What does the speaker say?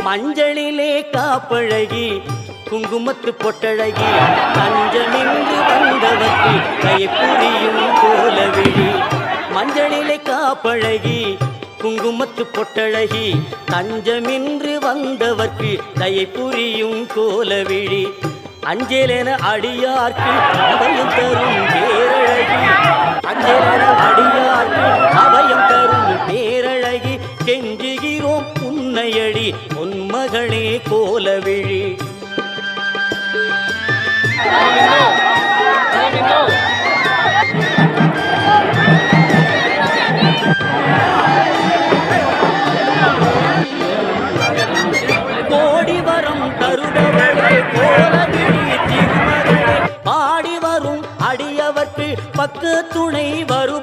மஞ்சளிலே காப்பழகி குங்குமத்து பொட்டழகி தஞ்சமின்றி வந்தவர்க்கு கைப்புரியும் கோலவிழி. மஞ்சளிலே காப்பழகி குங்குமத்து பொட்டழகி தஞ்சமின்றி வந்தவர்க்கு கைப்புரியும் கோலவிழி. அஞ்சலென அடியார்க்கு அபயம் தரும் பேரழகி. அஞ்சலென அடியார்க்கு அபயம் தரும் பேரழகி. கெஞ்சுகிறோம் உன்னையடி பொன்மகனே கோலவிழி. கோடி வரம் தருபவளே கோலவிழி திருமகளே பாடி வரும் அடியவர்க்கு பக்க துணை வரும்